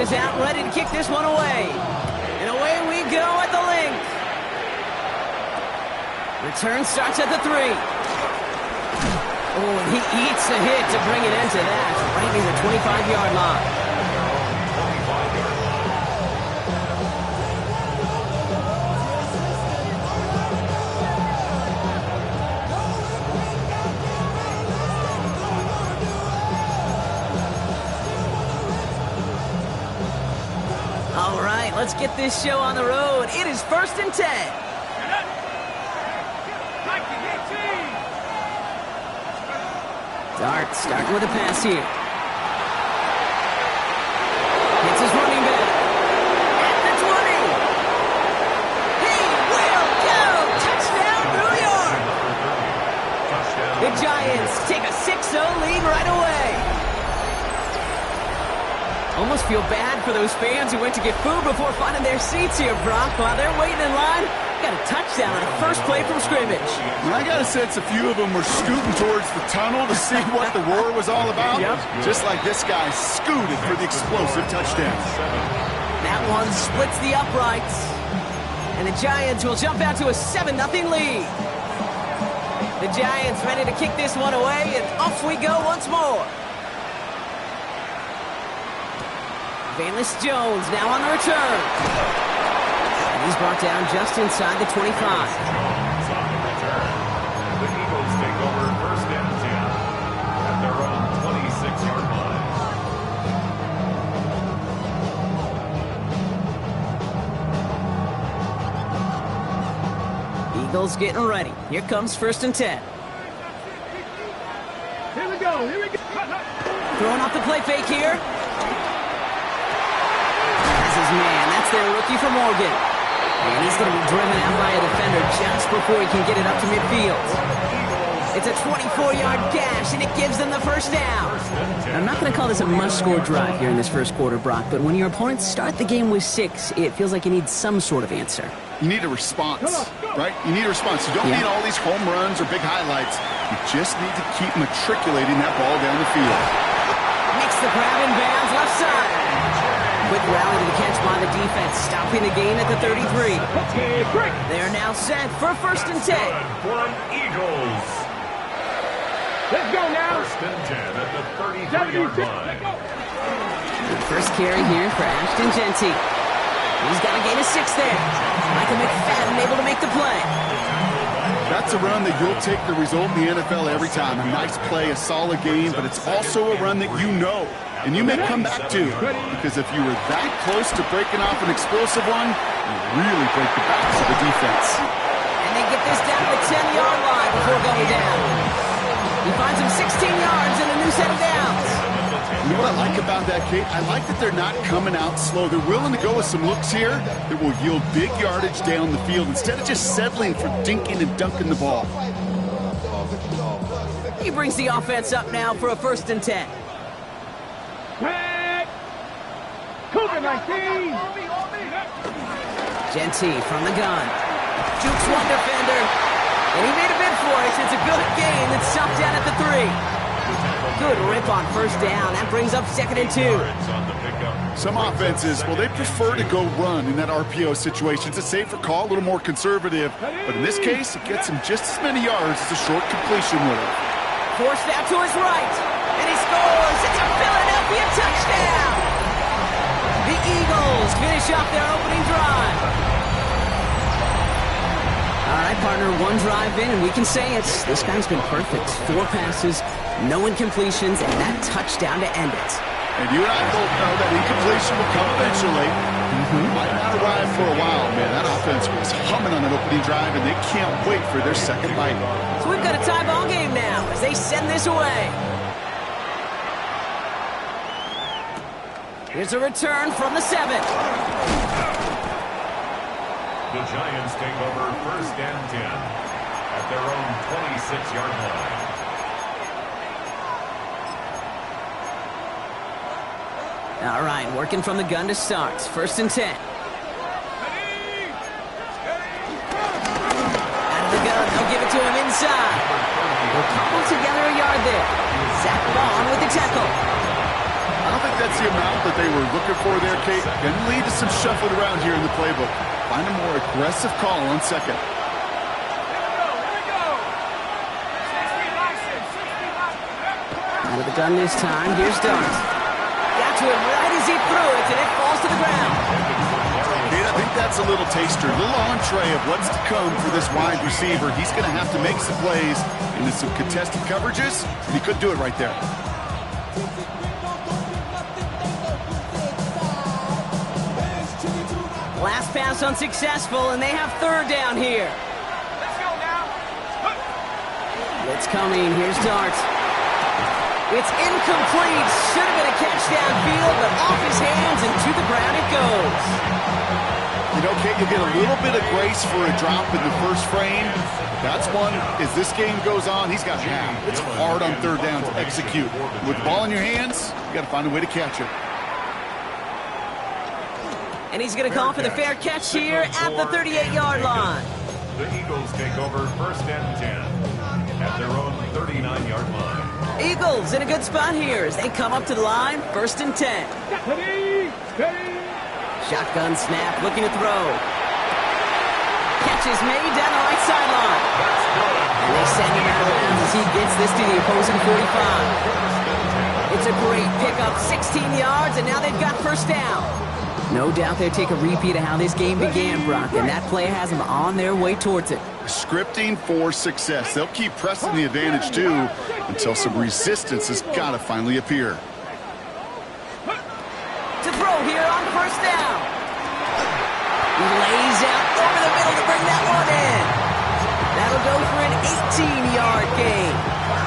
is out, ready to kick this one away. And away we go at the link. Return starts at the 3. Oh, and he eats a hit to bring it into that, right near the 25-yard line. All right, let's get this show on the road. It is 1st and 10. Dart starting with a pass here. Hits his running back. At the 20. He will go. Touchdown, New York. The Giants take a 6-0 lead right away. Almost feel bad for those fans who went to get food before finding their seats here, Brock. While they're waiting in line, got a touchdown on the first play from scrimmage. And I got a sense a few of them were scooting towards the tunnel to see what the roar was all about. Yep. Just like this guy scooted for the explosive touchdown. That one splits the uprights. And the Giants will jump out to a 7-0 lead. The Giants ready to kick this one away, and off we go once more. Bayless Jones now on the return. And he's brought down just inside the 25. The Eagles take over 1st and 10 at their own 26-yard line. Eagles getting ready. Here comes 1st and 10. Here we go. Throwing off the play fake here. Man, that's their rookie from Oregon. And he's going to be driven out by a defender just before he can get it up to midfield. It's a 24-yard gash, and it gives them the first down. I'm not going to call this a must-score drive here in this first quarter, Brock, but when your opponents start the game with 6, it feels like you need some sort of answer. You need a response, right? You need a response. You don't need all these home runs or big highlights. You just need to keep matriculating that ball down the field. Makes the grab in bounds left side. Quick rally to the catch by the defense, stopping the gain at the 33. They're now set for 1st and 10. One Eagles. Let's go now. 1st and 10 at the 33-yard line. First carry here for Ashton Genty. He's got a gain of 6 there. Michael McFadden able to make the play. That's a run that you'll take the result in the NFL every time. A nice play, a solid game, but it's also a run that you know. And you may come back to, because if you were that close to breaking off an explosive one, you really break the backs of the defense. And they get this down to the 10-yard line before going down. He finds him 16 yards and a new set of downs. You know what I like about that, Kate? I like that they're not coming out slow. They're willing to go with some looks here that will yield big yardage down the field instead of just settling for dinking and dunking the ball. He brings the offense up now for a 1st and 10. Cougar 19. Genty from the gun. Jukes one defender. And he made a bid for it. It's a good gain. It's stopped down at the 3. Good rip on 1st down. That brings up 2nd and 2. Some offenses, well, they prefer to go run in that RPO situation. It's a safer call, a little more conservative. But in this case, it gets him just as many yards as a short completion would have. Forced out to his right. And he scores. It's a Philadelphia touchdown. The Eagles finish off their opening drive. All right, partner, one drive in, and we can say it's this guy's been perfect. 4 passes, no incompletions, and that touchdown to end it. And you and I both know that incompletion will come eventually. Might not arrive for a while, man. That offense was humming on that opening drive, and they can't wait for their second bite. So we've got a tie ball game now as they send this away. Here's a return from the 7. The Giants take over 1st and 10 at their own 26-yard line. All right, working from the gun to start. 1st and 10. Out of the gun, they'll give it to him inside. They'll cobble together a yard there. Zach Vaughn with the tackle. A I don't think that's the amount that they were looking for there, Kate. Can lead to some shuffling around here in the playbook. Find a more aggressive call on second. Out of the gun this time. Here's Dart. Got to him right as he threw it, and it falls to the ground. Kate, I think that's a little taster, a little entree of what's to come for this wide receiver. He's going to have to make some plays into some contested coverages, and he couldn't do it right there. Last pass unsuccessful, and they have third down here. Let's go now. Blitz coming. Here's Dart. It's incomplete. Should have been a catch downfield, but off his hands and to the ground it goes. You know, Kate, you'll get a little bit of grace for a drop in the first frame. That's one, as this game goes on, he's got half. It's hard on third down to execute. With the ball in your hands, you got to find a way to catch it. And he's going to call for the fair catch here at the 38-yard line. The Eagles take over first and 10 at their own 39-yard line. Eagles in a good spot here as they come up to the line, first and 10. Shotgun snap, looking to throw. Catch is made down the right sideline. And they send him out of bounds as he gets this to the opposing 45. It's a great pickup, 16 yards, and now they've got first down. No doubt they'll take a repeat of how this game began, Brock, and that play has them on their way towards it. Scripting for success. They'll keep pressing the advantage, too, until some resistance has got to finally appear. To throw here on first down. He lays out over the middle to bring that one in. That'll go for an 18-yard gain.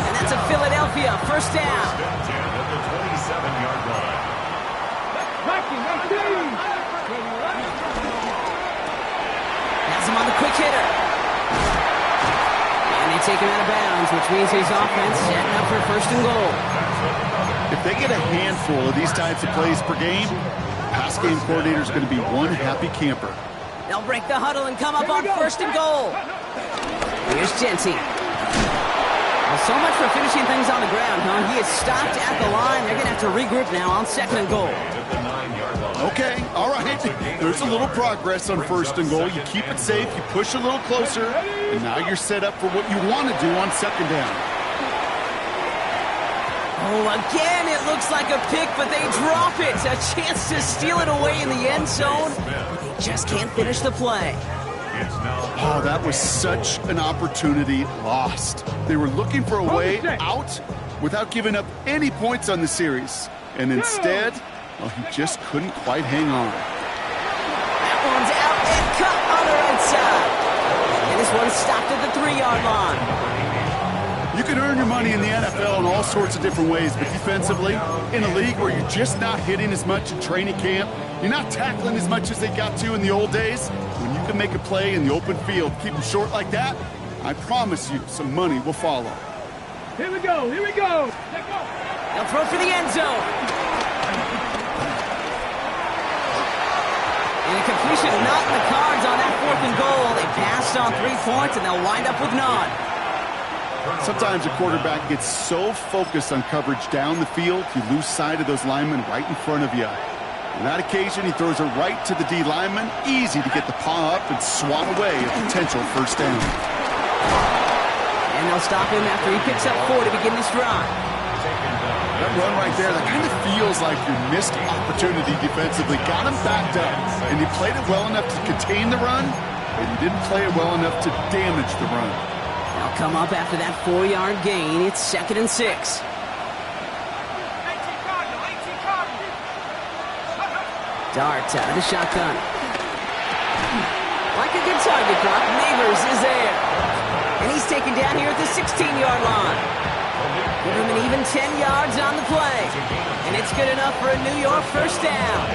And that's a Philadelphia first down. At the 27-yard line. Has him on the quick hitter. And they take him out of bounds, which means his offense setting up for first and goal. If they get a handful of these types of plays per game, pass game coordinator is going to be one happy camper. They'll break the huddle and come up on first and goal. Here's Jensen. Well, so much for finishing things on the ground, huh? He is stopped at the line. They're going to have to regroup now on second and goal. Okay, all right. There's a little progress on first and goal. You keep it safe, you push a little closer, and now you're set up for what you want to do on second down. Oh, again, it looks like a pick, but they drop it. A chance to steal it away in the end zone, but they just can't finish the play. Oh, that was such an opportunity lost. They were looking for a way out without giving up any points on the series. And instead, well, he just couldn't quite hang on. That one's out and cut on the right side. And this one's stopped at the 3-yard line. You can earn your money in the NFL in all sorts of different ways, but defensively, in a league where you're just not hitting as much in training camp, you're not tackling as much as they got to in the old days, when you can make a play in the open field, keep them short like that, I promise you some money will follow. Here we go, here we go. Let's go. They'll throw for the end zone. And a completion not in the cards on that fourth and goal. They passed on 3 points, and they'll wind up with none. Sometimes a quarterback gets so focused on coverage down the field, you lose sight of those linemen right in front of you. On that occasion, he throws it right to the D lineman. Easy to get the paw up and swat away a potential first down. And they'll stop him after he picks up 4 to begin this drive. That run right there, that kind of feels like your missed opportunity defensively. Got him backed up, and he played it well enough to contain the run, and he didn't play it well enough to damage the run. They'll come up after that 4-yard gain. It's 2nd and 6. Dart out of the shotgun. Like a good target drop, Neighbors is there. And he's taken down here at the 16-yard line. Give him an even 10 yards on the play. And it's good enough for a New York first down.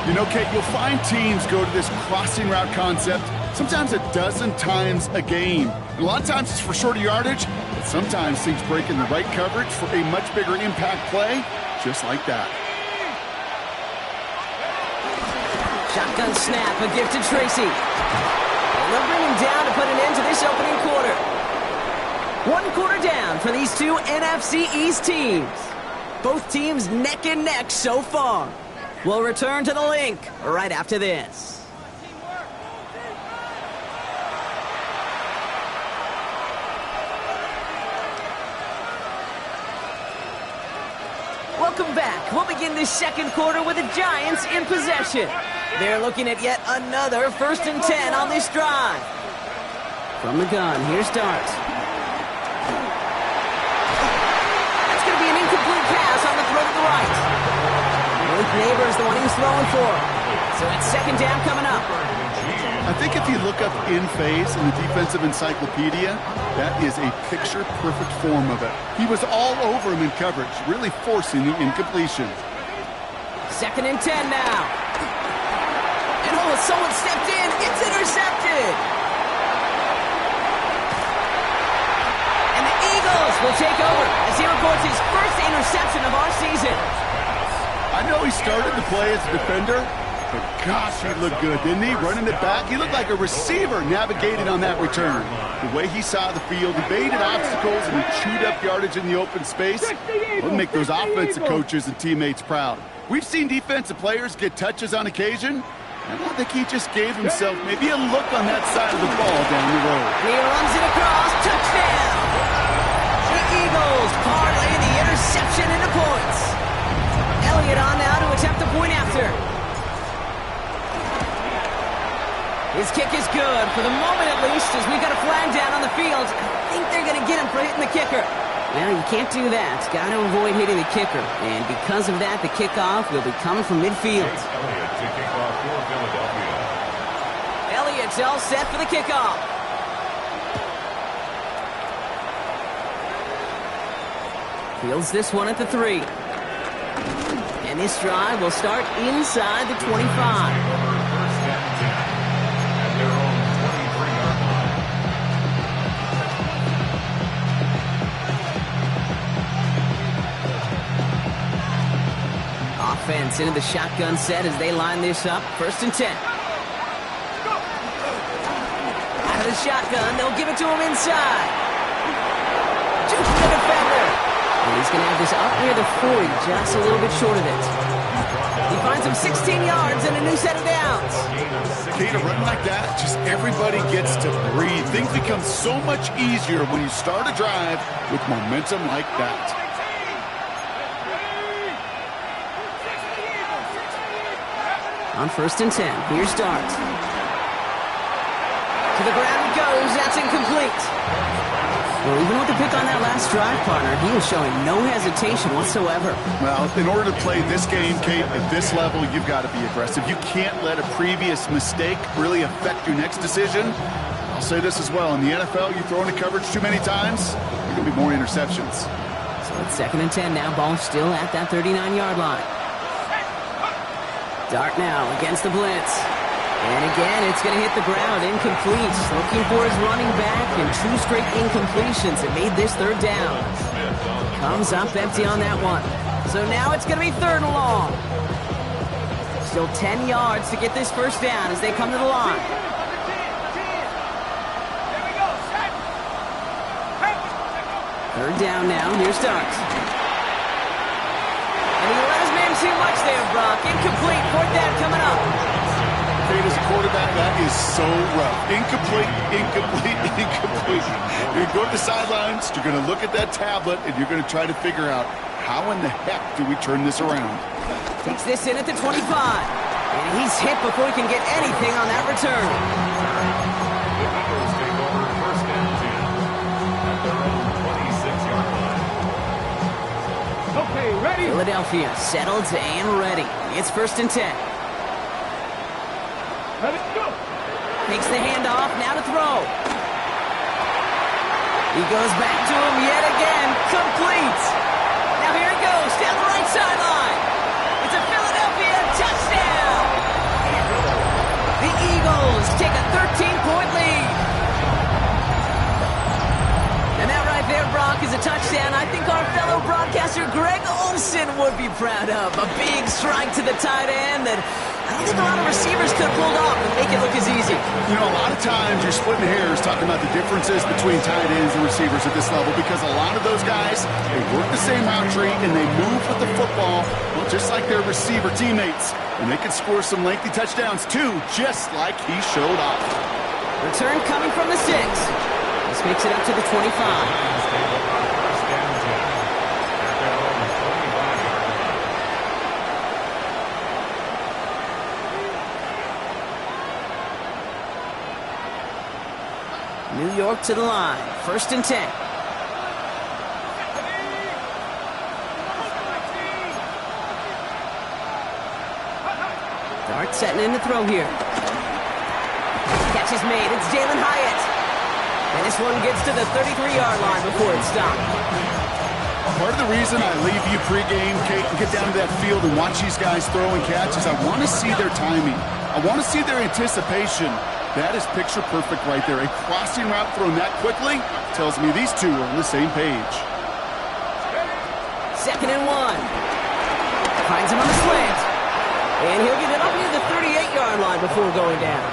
You know, Kate, you'll find teams go to this crossing route concept sometimes a dozen times a game. And a lot of times it's for shorter yardage, but sometimes teams break in the right coverage for a much bigger impact play, just like that. Shotgun snap, a gift to Tracy. And they'll bring him down to put an end to this opening quarter. 1 quarter down for these two NFC East teams. Both teams neck and neck so far. We'll return to the link right after this. Welcome back. We'll begin this second quarter with the Giants in possession. They're looking at yet another 1st and 10 on this drive. From the gun, here's Dart. That's going to be an incomplete pass on the throw to the right. Luke Neighbors, the one he was throwing for. So it's 2nd down coming up. I think if you look up in phase in the defensive encyclopedia, that is a picture-perfect form of it. He was all over him in coverage, really forcing the incompletion. 2nd and 10 now. And oh, someone stepped in. It's intercepted. And the Eagles will take over as he records his first interception of our season. I know he started the play as a defender, but gosh, he looked good, didn't he? Running it back, he looked like a receiver navigating on that return. The way he saw the field, evaded obstacles, and he chewed up yardage in the open space. Will make those offensive coaches and teammates proud. We've seen defensive players get touches on occasion, and I think he just gave himself maybe a look on that side of the ball down the road. He runs it across, touchdown! The Eagles parlay the interception into points. Elliott on now to attempt the point after. His kick is good, for the moment at least, as we've got a flag down on the field. I think they're going to get him for hitting the kicker. Well, you can't do that. Got to avoid hitting the kicker. And because of that, the kickoff will be coming from midfield. Elliott to kick off for Philadelphia. Elliott's all set for the kickoff. Fields this one at the 3. And this drive will start inside the 25. Offense into the shotgun set as they line this up. 1st and 10. Out of the shotgun, they'll give it to him inside. Just the defender. And he's going to have this up near the 40, just a little bit short of it. He finds him 16 yards and a new set of downs. Okay, to run like that, just everybody gets to breathe. Things become so much easier when you start a drive with momentum like that. On 1st and 10, here's Dart. To the ground it goes, that's incomplete. Well, even with the pick on that last drive, partner, he was showing no hesitation whatsoever. Well, in order to play this game, Kate, at this level, you've got to be aggressive. You can't let a previous mistake really affect your next decision. I'll say this as well. In the NFL, you throw into coverage too many times, there are going to be more interceptions. So it's 2nd and 10 now, ball still at that 39-yard line. Dart now against the blitz. And again, it's going to hit the ground. Incomplete. Looking for his running back, and 2 straight incompletions. It made this 3rd down. Comes up empty on that one. So now it's going to be 3rd and long. Still 10 yards to get this 1st down as they come to the line. Third down now. Here's Dart. And he let his man too much there, Brock. Incomplete. 4th down coming up. Kate, as a quarterback, that is so rough. Incomplete, incomplete, incomplete. You're going to the sidelines, you're going to look at that tablet, and you're going to try to figure out how in the heck do we turn this around. Takes this in at the 25. And he's hit before he can get anything on that return. The Eagles take over 1st and 10 at their own 26-yard line. Okay, ready? Philadelphia settled and ready. It's 1st and 10. Let it go. Takes the handoff, now to throw. He goes back to him yet again. Complete. Now here it goes, down the right sideline. It's a Philadelphia touchdown. The Eagles take a 13-point lead. And that right there, Brock, is a touchdown I think our fellow broadcaster Greg Olsen would be proud of. A big strike to the tight end that I think a lot of receivers could have pulled off and make it look as easy. You know, a lot of times you're splitting hairs talking about the differences between tight ends and receivers at this level because a lot of those guys, they work the same route tree and they move with the football, well, just like their receiver teammates. And they can score some lengthy touchdowns too, just like he showed off. Return coming from the 6. This makes it up to the 25. New York to the line. 1st and 10. Dart setting in to throw here. Catch is made. It's Jalen Hyatt. And this one gets to the 33-yard line before it's stopped. Part of the reason I leave you pregame, Kate, and get down to that field and watch these guys throw and catch is I want to see their timing. I want to see their anticipation. That is picture perfect right there. A crossing route thrown that quickly tells me these two are on the same page. 2nd and 1. Finds him on the slant. And he'll get it up near the 38-yard line before going down.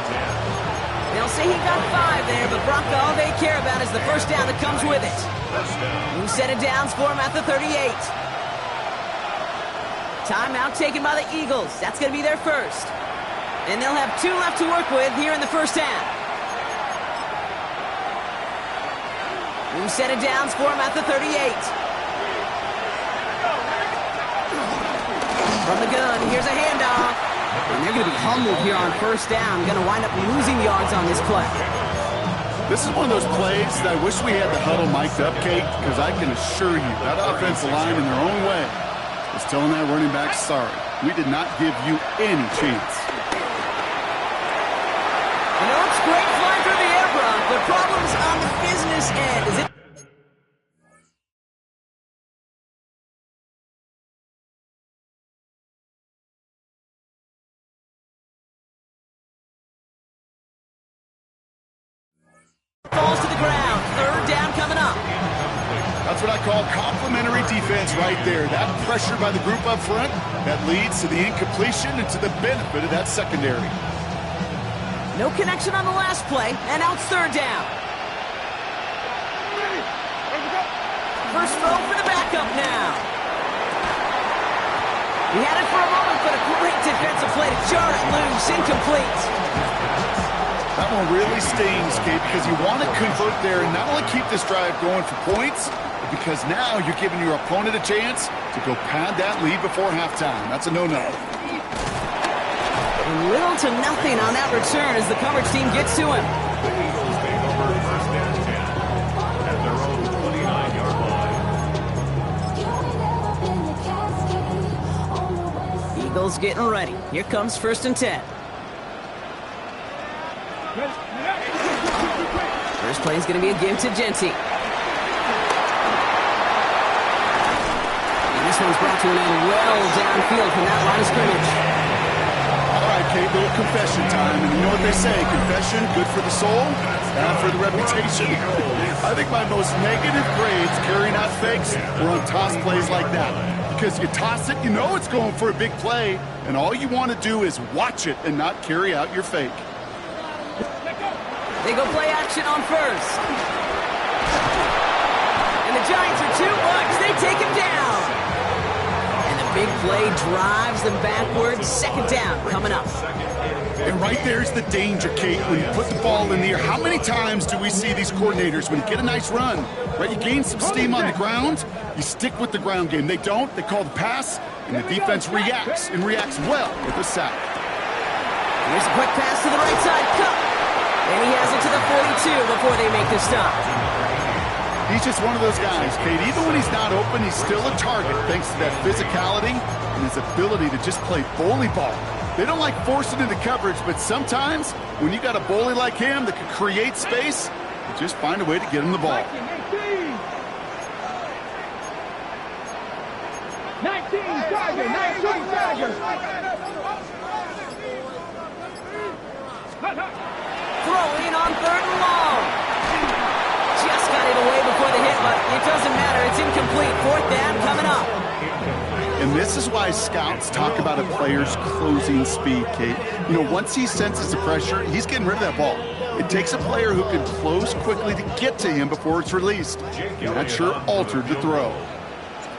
They'll say he got 5 there, but Bronco, all they care about is the first down that comes with it. New set of downs for him at the 38. Timeout taken by the Eagles. That's going to be their first. And they'll have 2 left to work with here in the first half. New set of downs for him at the 38. From the gun, here's a handoff. And they're going to be humbled here on first down. Going to wind up losing yards on this play. This is one of those plays that I wish we had the huddle mic'd up, Kate, because I can assure you that offensive line in their own way is telling that running back, sorry, we did not give you any chance. You know, it's great flying through the air, Brock, but problems on the business end. Is it? Falls to the ground. 3rd down coming up. That's what I call complimentary defense right there. That pressure by the group up front, that leads to the incompletion and to the benefit of that secondary. No connection on the last play, and now it's 3rd down. First throw for the backup now. He had it for a moment, but a great defensive play to jar it loose. Incomplete. That one really stings, Kate, because you want to convert there and not only keep this drive going for points, but because now you're giving your opponent a chance to go pad that lead before halftime. That's a no-no. Little to nothing on that return as the coverage team gets to him. The Eagles take over 1st and 10 at their own 29-yard line. Eagles getting ready. Here comes 1st and 10. First play is going to be a give to Genty. And this one's brought to an end well downfield from that line of scrimmage. All right, Kate, little confession time. And you know what they say, confession, good for the soul, bad for the reputation. I think my most negative grades carrying out fakes were on toss plays like that. Because you toss it, you know it's going for a big play, and all you want to do is watch it and not carry out your fake. They go play action on first. And the Giants are 2 bucks. They take him down. And the big play drives them backwards. 2nd down coming up. And right there's the danger, Kate, when you put the ball in the air. How many times do we see these coordinators, when you get a nice run, right, you gain some steam on the ground, you stick with the ground game. They don't. They call the pass, and the defense reacts, and reacts well with a sack. Here's a quick pass to the right side. Cup. And he has it to the 42 before they make the stop. He's just one of those guys, Kate. Even when he's not open, he's still a target thanks to that physicality and his ability to just play bully ball. They don't like forcing into coverage, but sometimes when you got a bully like him that can create space, you just find a way to get him the ball. 19 Tiger. Throwing on 3rd and long. Just got it away before the hit, but it doesn't matter. It's incomplete. 4th down coming up. And And this is why scouts talk about a player's closing speed, Kate. You know, once he senses the pressure, he's getting rid of that ball. It takes a player who can close quickly to get to him before it's released. And that sure altered the throw.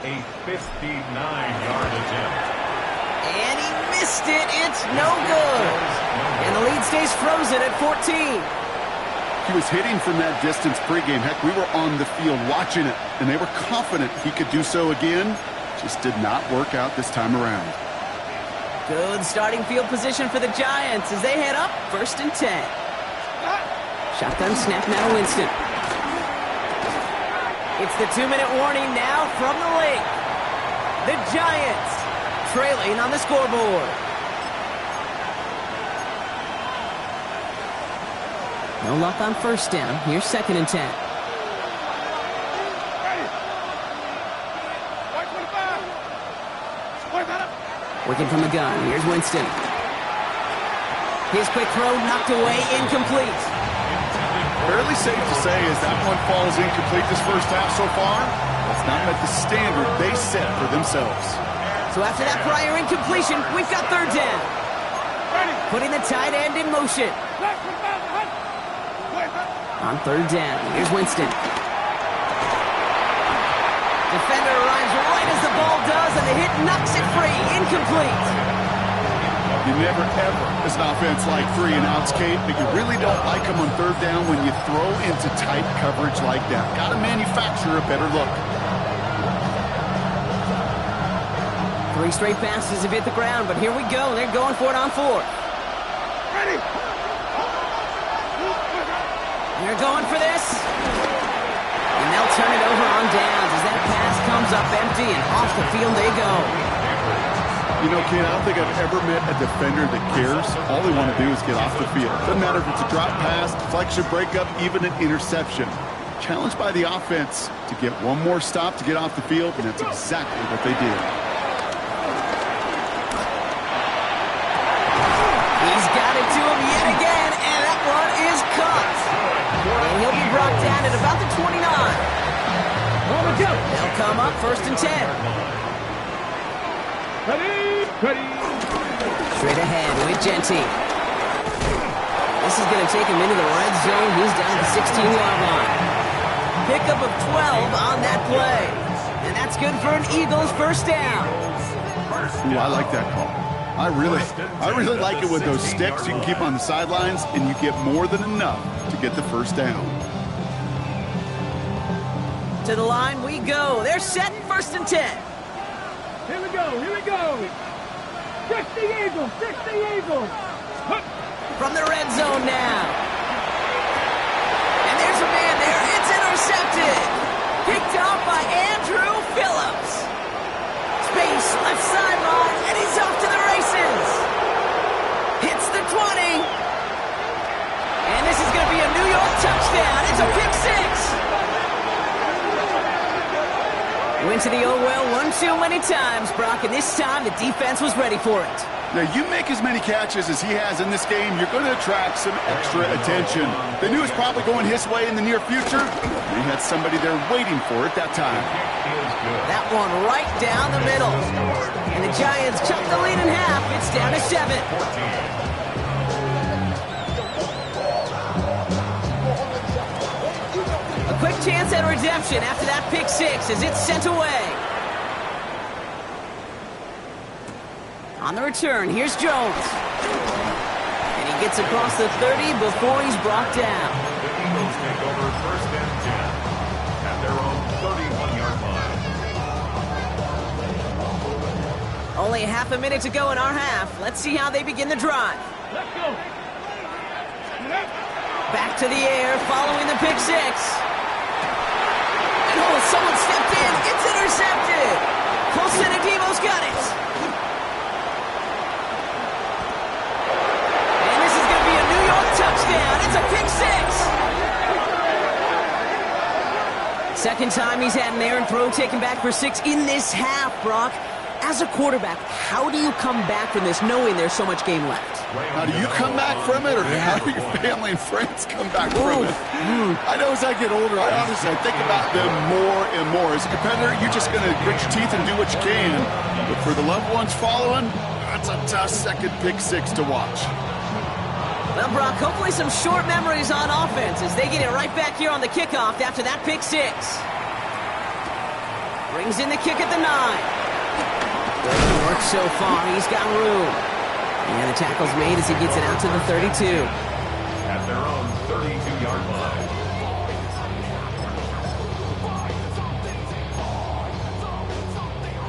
A 59-yard attempt. And he missed it. It's no good. And the lead stays frozen at 14. He was hitting from that distance pregame. Heck, we were on the field watching it, and they were confident he could do so again. Just did not work out this time around. Good starting field position for the Giants as they head up 1st and 10. Shotgun snap now to Winston. It's the 2-minute warning now from the lake. The Giants trailing on the scoreboard. No luck on 1st down. Here's 2nd and 10. Working from the gun. Here's Winston. His quick throw knocked away, incomplete. Fairly safe to say as that one falls incomplete this first half so far, that's not met the standard they set for themselves. So after that prior incompletion, we've got 3rd down. Putting the tight end in motion. On 3rd down, here's Winston. Defender arrives right as the ball does, and the hit knocks it free. Incomplete. You never, ever, as an offense, like 3 and outs, Kate, but you really don't like them on 3rd down when you throw into tight coverage like that. Got to manufacture a better look. 3 straight passes have hit the ground, but here we go. They're going for it on 4th. Ready. They're going for this. And they'll turn it over on downs as that pass comes up empty, and off the field they go. You know, Kate, I don't think I've ever met a defender that cares. All they want to do is get off the field. Doesn't matter if it's a drop pass, deflection, breakup, even an interception. Challenged by the offense to get one more stop to get off the field, and that's exactly what they did. He's got it to him yet again, and that one is caught. And he'll be brought down at about the 29. They'll come up 1st and 10. Ready. Straight ahead with Genty. This is going to take him into the red zone. He's down to the 16-yard line. Pickup of 12 on that play. And that's good for an Eagles 1st down. Ooh, I like that call. I really like it with those sticks you can keep on the sidelines, and you get more than enough to get the 1st down. To the line we go. They're set 1st and 10. Here we go. 60 Eagles. From the red zone now. And there's a man there. It's intercepted. Picked off by Andrew Phillips. Space, left sideline, and he's off to the races. Hits the 20. And this is going to be a New York touchdown. It's a pick 6. Went to the well one too many times, Brock, and this time the defense was ready for it. Now, you make as many catches as he has in this game, you're going to attract some extra attention. They knew it was probably going his way in the near future. They had somebody there waiting for it that time. That one right down the middle. And the Giants cut the lead in half. It's down to 7. A quick chance at redemption after that pick 6 as it's sent away. On the return, here's Jones. And he gets across the 30 before he's brought down. The Eagles take over 1st and 10 at their own 31-yard line. Only half a minute to go in our half. Let's see how they begin the drive. Let's go. Back to the air following the pick 6. And oh, someone stepped in. It's intercepted. Colson Adebo's got it. And this is going to be a New York touchdown. It's a pick 6. Second time he's had an errant throw taken back for 6 in this half, Brock. As a quarterback, how do you come back from this knowing there's so much game left? How do you come back from it, or how do your family and friends come back from it? I know as I get older, I think about them more and more. As a competitor, you're just going to grit your teeth and do what you can. But for the loved ones following, that's a tough second pick six to watch. Well, Brock, hopefully some short memories on offense as they get it right back here on the kickoff after that pick six. Brings in the kick at the 9. Good work so far. He's got room. And the tackle's made as he gets it out to the 32. At their own 32-yard line.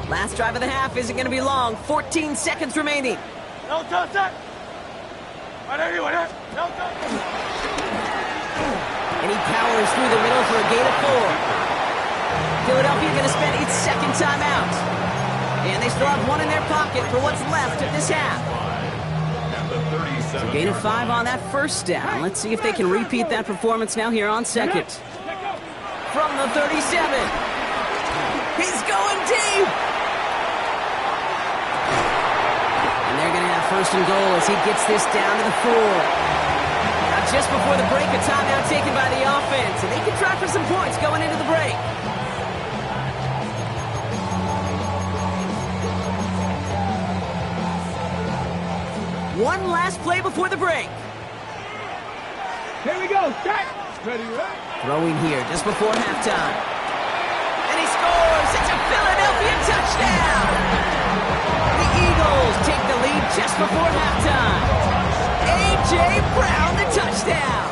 Last drive of the half isn't going to be long. 14 seconds remaining. No touch that. Right there, right there. No touch. And he powers through the middle for a gain of 4. Philadelphia going to spend its second timeout. And they still have one in their pocket for what's left of this half. So gain of 5 on that first down. Let's see if they can repeat that performance now here on second. From the 37. He's going deep. And they're going to have first and goal as he gets this down to the 4. Now just before the break, a timeout taken by the offense. And they can try for some points going into the break. One last play before the break. Here we go. Jack. Ready, right? Throwing here just before halftime. And he scores. It's a Philadelphia touchdown. The Eagles take the lead just before halftime. A.J. Brown, the touchdown.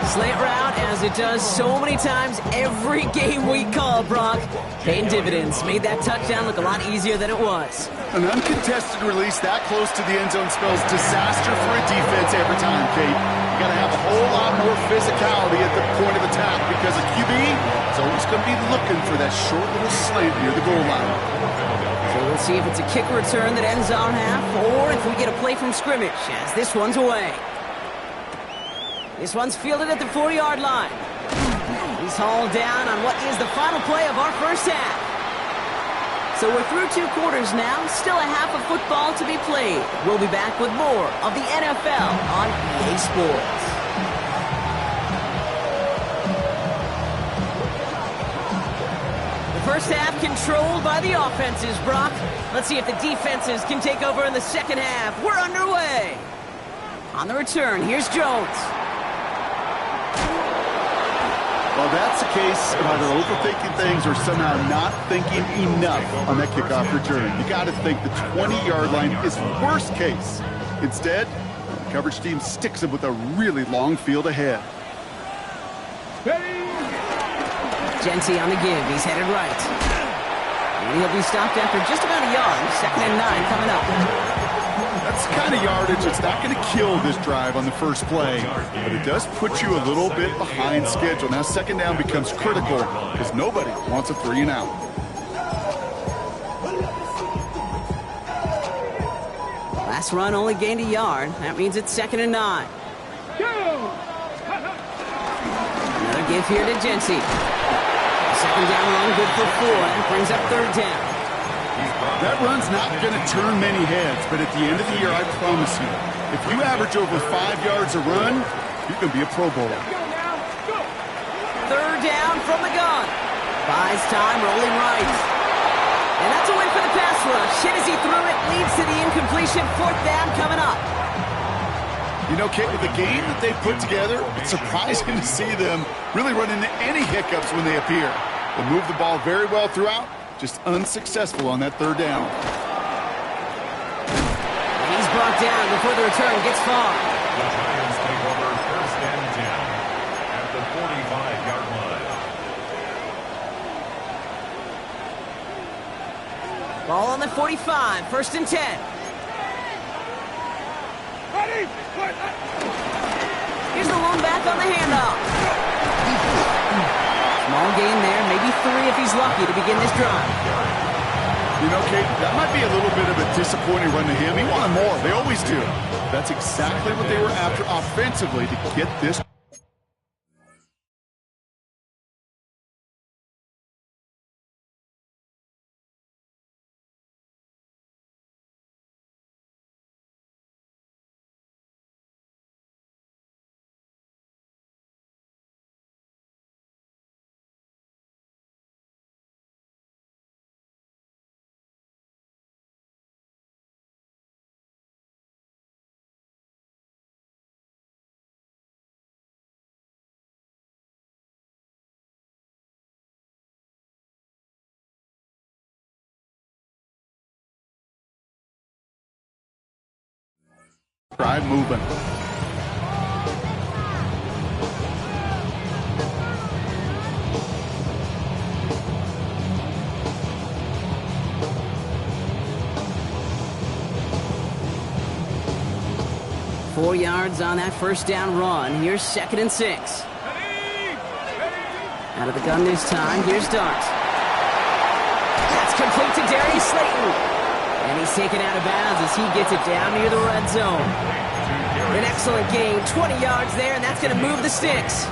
Slant route, as it does so many times every game we call, Brock. Paying dividends. Made that touchdown look a lot easier than it was. An uncontested release that close to the end zone spells disaster for a defense every time, Kate. You got to have a whole lot more physicality at the point of attack because a QB is always going to be looking for that short little slant near the goal line. So we'll see if it's a kick return that ends our half or if we get a play from scrimmage as this one's away. This one's fielded at the 4-yard line. He's hauled down on what is the final play of our first half. So we're through 2 quarters now, still a half of football to be played. We'll be back with more of the NFL on EA Sports. The first half controlled by the offenses, Brock. Let's see if the defenses can take over in the second half. We're underway. On the return, here's Jones. Well, that's the case of either overthinking things or somehow not thinking enough on that kickoff return. You got to think the 20-yard line is worst case. Instead, the coverage team sticks him with a really long field ahead. Genty on the give. He's headed right. And he'll be stopped after just about a yard. 2nd and 9 coming up. That's the kind of yardage that's not going to kill this drive on the first play, but it does put you a little bit behind schedule. Now second down becomes critical because nobody wants a 3 and out. Last run only gained a yard. That means it's 2nd and 9. Another give here to Genty. Second down run good for 4. That brings up 3rd down. That run's not going to turn many heads, but at the end of the year, I promise you, if you average over 5 yards a run, you can be a Pro Bowler. 3rd down from the gun. Buys time, rolling right. And that's a win for the pass rush. Hit as he threw it, leads to the incompletion. 4th down coming up. You know, Kate, with the game that they put together, it's surprising to see them really run into any hiccups when they appear. They move the ball very well throughout. Just unsuccessful on that 3rd down. He's brought down before the return gets far. The Giants take over 1st and 10 at the 45-yard line. Ball on the 45, 1st and 10. Ready? Here's the lone back on the handoff. Small gain there, maybe 3 if he's lucky to begin this drive. You know, Kate, that might be a little bit of a disappointing run to him. He wanted more. They always do. That's exactly what they were after offensively to get this Drive moving. Four yards on that first down run. Here's 2nd and 6. Out of the gun this time. Here's Dart. That's complete to Darius Slayton. And he's taken out of bounds as he gets it down near the red zone. An excellent gain. 20 yards there, and that's going to move the sticks.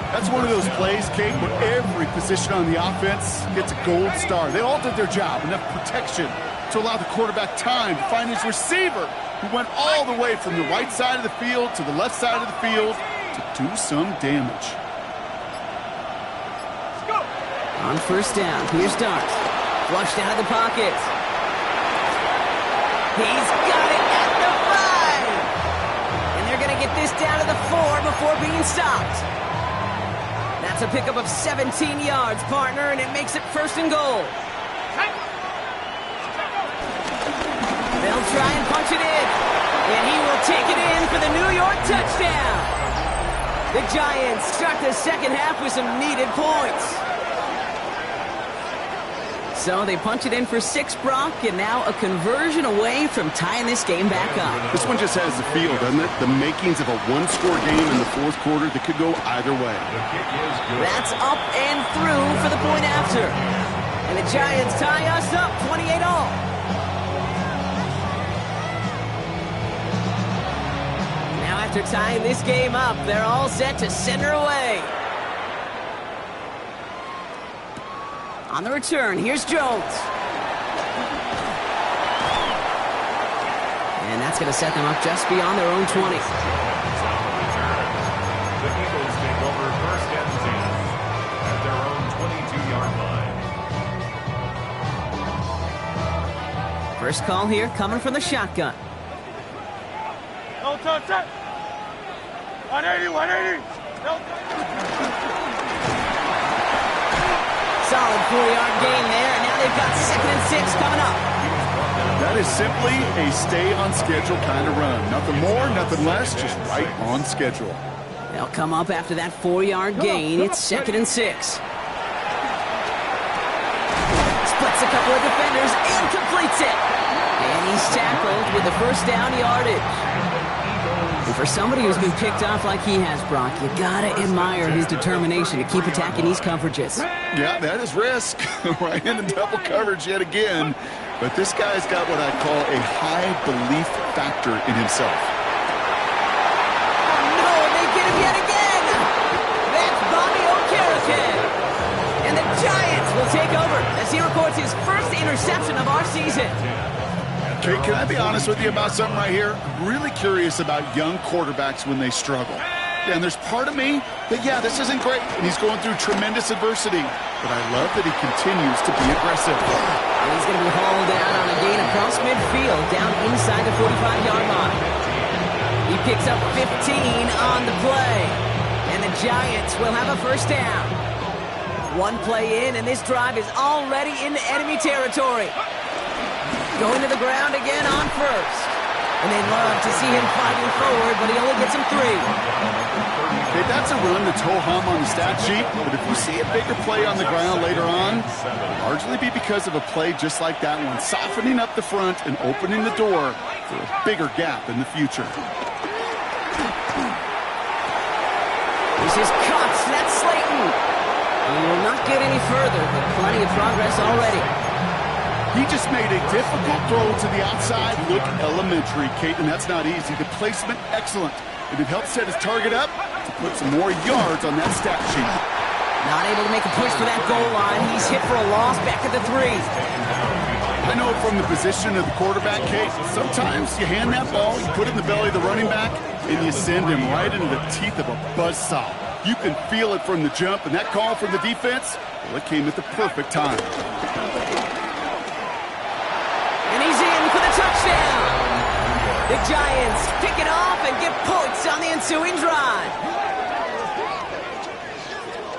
That's one of those plays, Kate, where every position on the offense gets a gold star. They all did their job. Enough protection to allow the quarterback time to find his receiver, who went all the way from the right side of the field to the left side of the field to do some damage. On first down, here's Dart. Flushed out of the pocket. He's got it at the 5. And they're going to get this down to the 4 before being stopped. That's a pickup of 17 yards, partner, and it makes it 1st and goal. They'll try and punch it in. And he will take it in for the New York touchdown. The Giants start the second half with some needed points. So they punch it in for 6, Brock, and now a conversion away from tying this game back up. This one just has the feel, doesn't it? The makings of a one-score game in the 4th quarter that could go either way. That's up and through for the point after. And the Giants tie us up 28-all. Now after tying this game up, they're all set to send her away. On the return, here's Jones. And that's going to set them up just beyond their own 20. The Eagles take over 1st and 10 at their own 22-yard line. First call here coming from the shotgun. No touch it. 180, 180. No. Solid 4-yard gain there, and now they've got 2nd and 6 coming up. That is simply a stay-on-schedule kind of run. Nothing more, nothing less, just right on schedule. They'll come up after that 4-yard gain. It's 2nd and 6. Splits a couple of defenders and completes it. And he's tackled with the first down yardage. And for somebody who's been picked off like he has, Brock, you gotta admire his determination to keep attacking these coverages. Yeah, that is risk. Right into double coverage yet again. But this guy's got what I call a high belief factor in himself. Oh no, they get him yet again! That's Bobby Okereke. And the Giants will take over as he records his first interception of our season. Okay, can I be honest with you about something right here? I'm really curious about young quarterbacks when they struggle. Yeah, and there's part of me that, yeah, this isn't great, and he's going through tremendous adversity. But I love that he continues to be aggressive. And he's going to be hauled down on a gain across midfield, down inside the 45-yard line. He picks up 15 on the play. And the Giants will have a first down. One play in, and this drive is already into enemy territory. Going to the ground again on first. And they'd love to see him fighting forward, but he only gets him 3. Okay, that's a run that's ho-hum on the stat sheet, but if you see a bigger play on the ground later on, it'll largely be because of a play just like that one, softening up the front and opening the door for a bigger gap in the future. This is Cox. That's Slayton. He will not get any further, but plenty of progress already. He just made a difficult throw to the outside look elementary, Kate, and that's not easy. The placement, excellent. And it helped set his target up to put some more yards on that stat sheet. Not able to make a push for that goal line. He's hit for a loss back at the 3. I know from the position of the quarterback, Kate, sometimes you hand that ball, you put it in the belly of the running back, and you send him right into the teeth of a buzzsaw. You can feel it from the jump, and that call from the defense, well, it came at the perfect time. And he's in for the touchdown. The Giants pick it off and get points on the ensuing drive.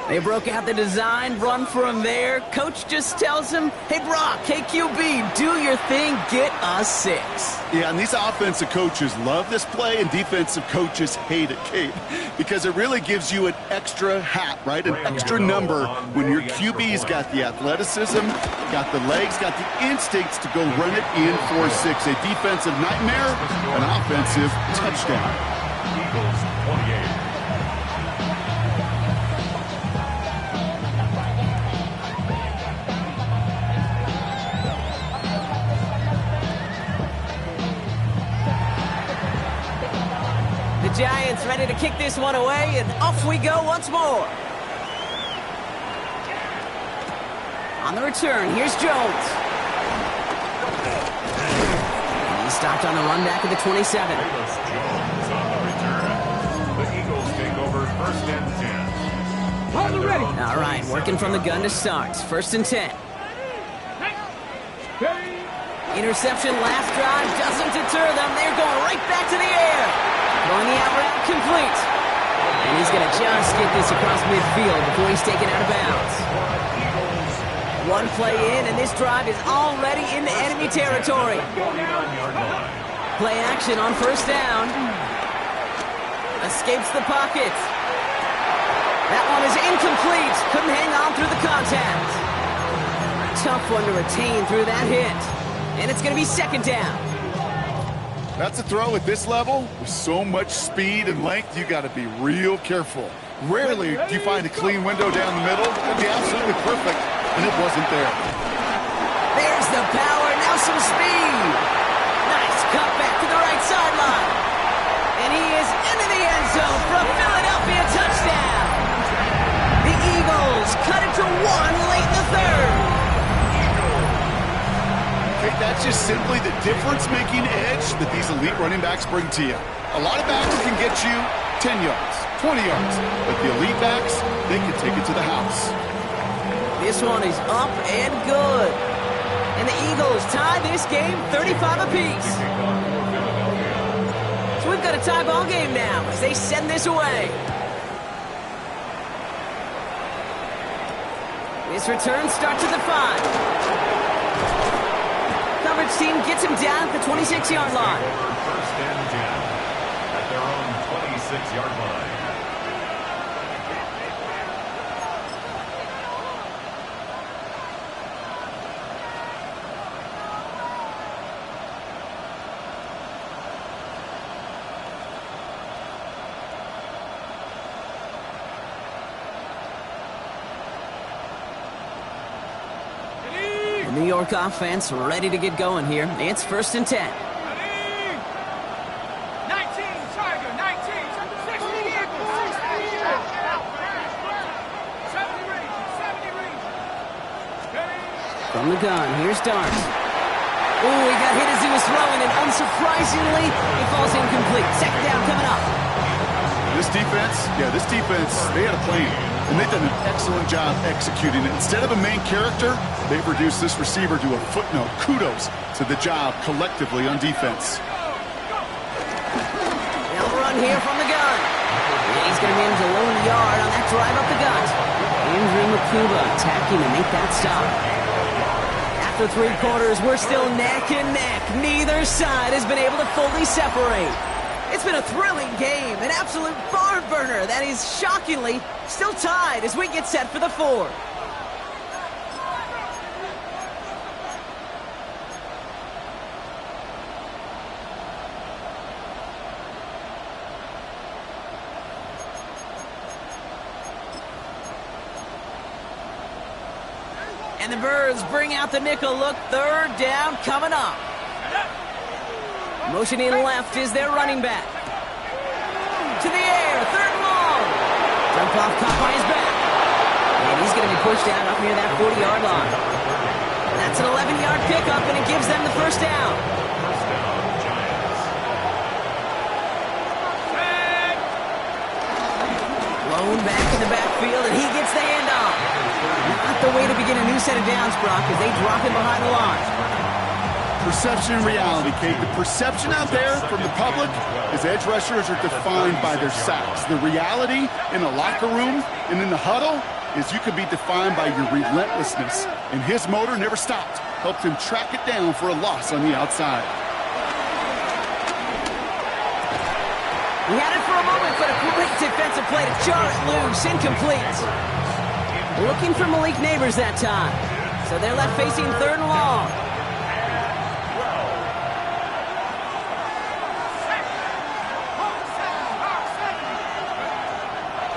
They broke out the design, run from there. Coach just tells him, hey, Brock, hey, QB, do your thing, get a 6. Yeah, and these offensive coaches love this play, and defensive coaches hate it, Kate, because it really gives you an extra hat, right? An extra number when your QB's got the athleticism, got the legs, got the instincts to go run it in for 6. A defensive nightmare, an offensive touchdown. Eagles 28. Giants ready to kick this one away, and off we go once more. On the return, here's Jones. And he stopped on a run back at the 27. Jones on the return. The Eagles take over 1st and 10. On the ready. All right, working from the gun to start. 1st and 10. Interception last drive doesn't deter them. They're going right back to the air. Throwing the out route complete. And he's going to just get this across midfield before he's taken out of bounds. One play in, and this drive is already into enemy territory. Play action on 1st down. Escapes the pocket. That one is incomplete. Couldn't hang on through the contact. Tough one to retain through that hit. And it's going to be 2nd down. That's a throw at this level. With so much speed and length, you got to be real careful. Rarely do you find a clean window down the middle. It'd be absolutely perfect, and it wasn't there. There's the power, now some speed. Nice cut back to the right sideline. And he is into the end zone for a Philadelphia touchdown. The Eagles cut it to 1 late in the 3rd. That's just simply the difference-making edge that these elite running backs bring to you. A lot of backs can get you 10 yards, 20 yards, but the elite backs, they can take it to the house. This one is up and good. And the Eagles tie this game 35 apiece. So we've got a tie ball game now as they send this away. This return starts at the 5. Coverage team gets him down at the 26-yard line. 1st and 10 at their own 26-yard line. New York offense ready to get going here. It's 1st and 10. 19, Tiger, 19, 60 Eagles, 70 range. From the gun, here's Dart. Oh, he got hit as he was throwing, and unsurprisingly, he falls incomplete. 2nd down coming up. This defense, they had a plan, and they've done an excellent job executing it. Instead of a main character, they've reduced this receiver to a footnote. Kudos to the job collectively on defense. Now a run here from the gun. And he's going to manage a lone yard on that drive up the gut. Andrew Makuba attacking to make that stop. After 3 quarters, we're still neck and neck. Neither side has been able to fully separate. It's been a thrilling game, an absolute barn burner that is shockingly still tied as we get set for the 4th. And the Birds bring out the nickel look. 3rd down coming up. Motioning left is their running back. To the air, 3rd and long. Jump off, caught by his back. And he's going to be pushed out up near that 40-yard line. That's an 11-yard pickup, and it gives them the 1st down. Lone back in the backfield, and he gets the handoff. Not the way to begin a new set of downs, Brock, as they drop him behind the line. Perception and reality, Kate. The perception out there from the public is edge rushers are defined by their sacks. The reality in the locker room and in the huddle is you could be defined by your relentlessness. And his motor never stopped. Helped him track it down for a loss on the outside. He had it for a moment, but a great defensive play to jar it loose. Incomplete. Looking for Malik Neighbors that time. So they're left facing 3rd and long.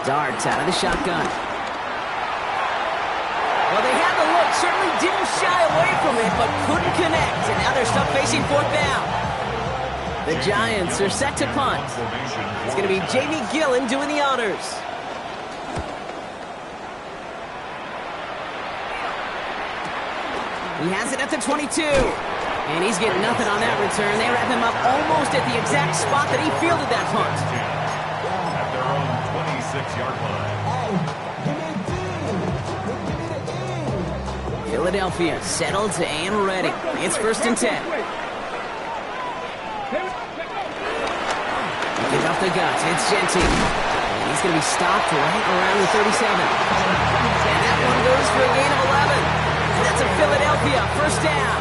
Dart out of the shotgun. Well, they had the look. Certainly didn't shy away from it, but couldn't connect. And now they're stuck facing 4th down. The Giants are set to punt. It's going to be Jamie Gillen doing the honors. He has it at the 22. And he's getting nothing on that return. They wrap him up almost at the exact spot that he fielded that punt. At their own 26-yard line. Philadelphia settled and ready. It's 1st and 10. Give up the guts. It's Genty. And he's going to be stopped right around the 37. And that one goes for a gain of 11. And that's a Philadelphia 1st down.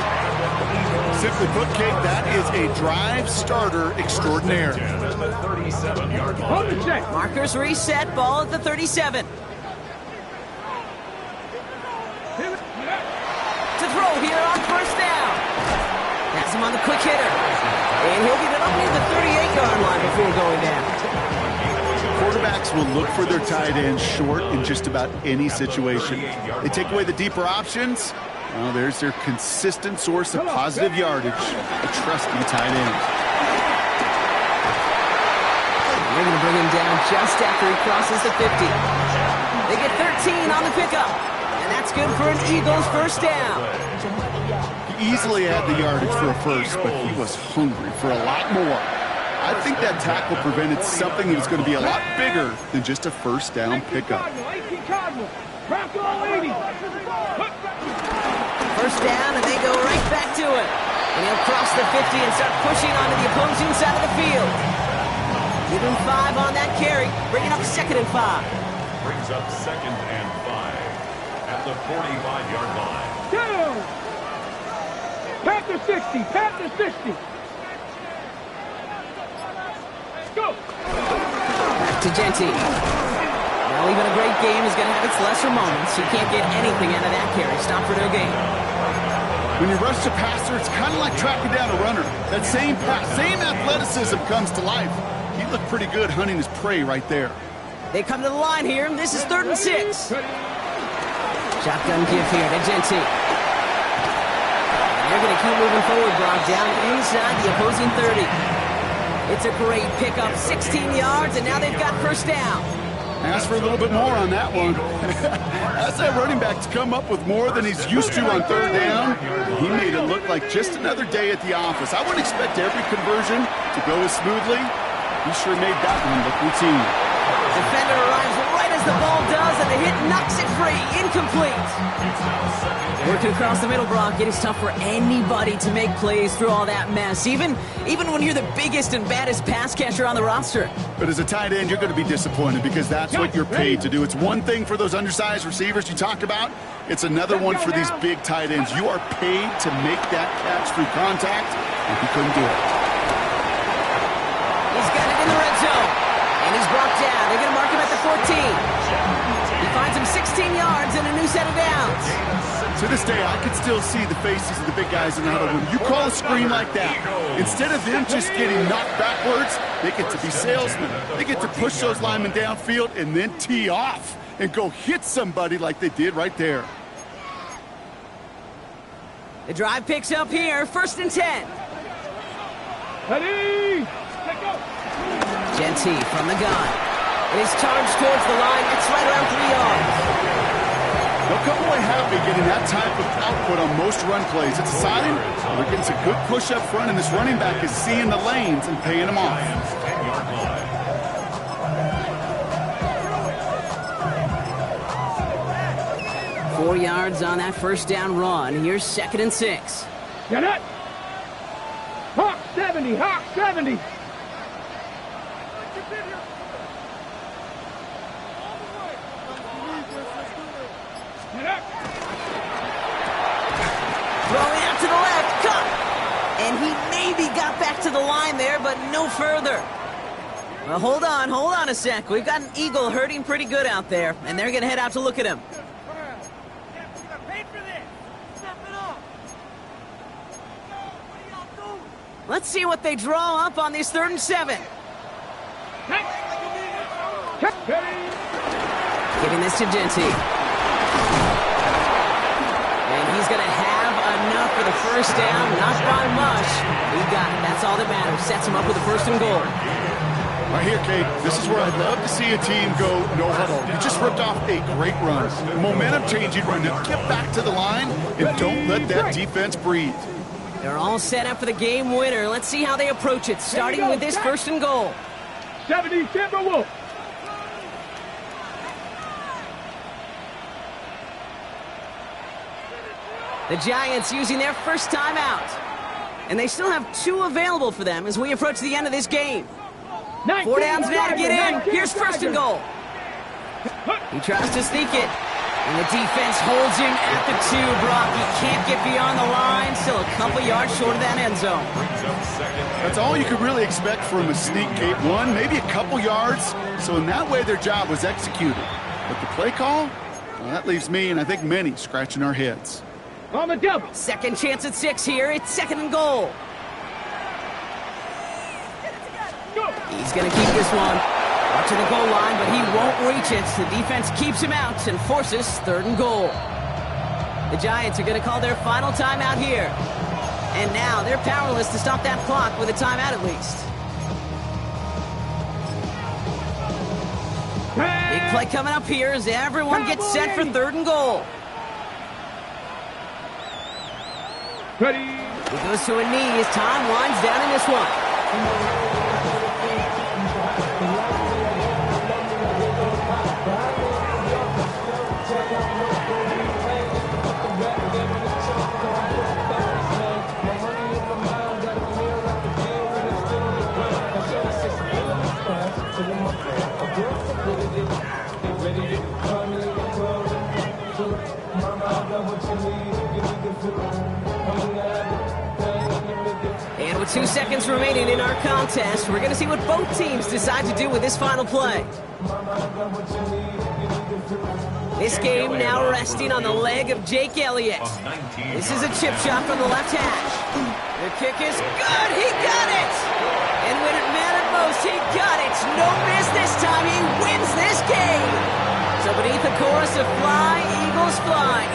Simply put, Kate, that is a drive starter extraordinaire. At the 37-yard line. Markers reset. Ball at the 37. To throw here on 1st down. That's him on the quick hitter. And he'll get it up near the 38-yard line before going down. Quarterbacks will look for their tight ends short in just about any situation. They take away the deeper options. Well, there's their consistent source of positive yardage, a trusty tight end. They're going to bring him down just after he crosses the 50. They get 13 on the pickup. And that's good for an Eagles 1st down. He easily had the yardage for a first, but he was hungry for a lot more. I think that tackle prevented something that was going to be a lot bigger than just a 1st down pickup. 1st down, and they go right back to it. And he'll cross the 50 and start pushing onto the opposing side of the field. Give him 5 on that carry, bringing up 2nd and 5. Brings up 2nd and 5 at the 45-yard line. Down! Panther 60, Panther 60. Go! Back to Genty. Well, even a great game is going to have its lesser moments. You can't get anything out of that carry. Stop for no gain. When you rush the passer, it's kind of like tracking down a runner. That same athleticism comes to life. He looked pretty good hunting his prey right there. They come to the line here. This is 3rd and 6. Shotgun give here to Genty. They're going to keep moving forward, Brock, down inside the opposing 30. It's a great pickup, 16 yards, and now they've got 1st down. Ask for a little bit more on that one. Ask that running back to come up with more than he's used to on 3rd down. He made it look like just another day at the office. I wouldn't expect every conversion to go as smoothly. He sure made that one look routine. Defender arrives right as the ball does, and the hit knocks it free. Incomplete. Working across the middle, Brock. It is tough for anybody to make plays through all that mess, even when you're the biggest and baddest pass catcher on the roster. But as a tight end, you're going to be disappointed because that's what you're paid to do. It's one thing for those undersized receivers you talk about. It's another one for these big tight ends. You are paid to make that catch through contact, and he couldn't do it. He's got it in the red zone, and he's brought down. They're going to mark him at the 14. He finds him 16 yards and a new set of downs. To this day, I can still see the faces of the big guys in the huddle. When you call a screen like that, instead of them just getting knocked backwards, they get to be salesmen. They get to push those linemen downfield and then tee off and go hit somebody like they did right there. The drive picks up here, 1st and 10. Ready? Let go. Genty from the gun. It is charged towards the line. It's right around 3 yards. They'll come away happy getting that type of output on most run plays. It's a sign they're getting some good push up front, and this running back is seeing the lanes and paying them off. 10-yard line. 4 yards on that 1st down run. Here's 2nd and 6. Get it. 70, hot 70. Throwing out to the left, cut! And he maybe got back to the line there, but no further. Well, hold on a sec. We've got an Eagle hurting pretty good out there, and they're going to head out to look at him. Let's see what they draw up on this 3rd and 7. Giving this to Genty. And he's going to have enough for the first down, not by much. He got it. That's all that matters. Sets him up with a 1st and goal. Right here, Kate, this is where I'd love to see a team go no huddle. You just ripped off a great run. Momentum-changing run. Now get back to the line and don't let that defense breathe. They're all set up for the game winner. Let's see how they approach it, starting with this 1st and goal. 70 Timberwolves. The Giants using their first timeout. And they still have 2 available for them as we approach the end of this game. 4 downs now to get in. Here's 1st and goal. He tries to sneak it. And the defense holds him at the 2, Brock. He can't get beyond the line. Still a couple yards short of that end zone. That's all you could really expect from a sneak, Kate. 1, maybe a couple yards. So in that way, their job was executed. But the play call, well, that leaves me and I think many scratching our heads. On the double. Second chance at 6 here. It's 2nd and goal. He's going to keep this one. Up to the goal line, but he won't reach it. The defense keeps him out and forces 3rd and goal. The Giants are going to call their final timeout here. And now they're powerless to stop that clock with a timeout at least. Big play coming up here as everyone gets set for 3rd and goal. Ready. He goes to a knee as time winds down in this one. And with 2 seconds remaining in our contest, we're going to see what both teams decide to do with this final play. This game now resting on the leg of Jake Elliott. This is a chip shot from the left hash. The kick is good. He got it. And when it mattered most, he got it. No miss this time. He wins this game. So beneath the chorus of Fly, Eagles Fly.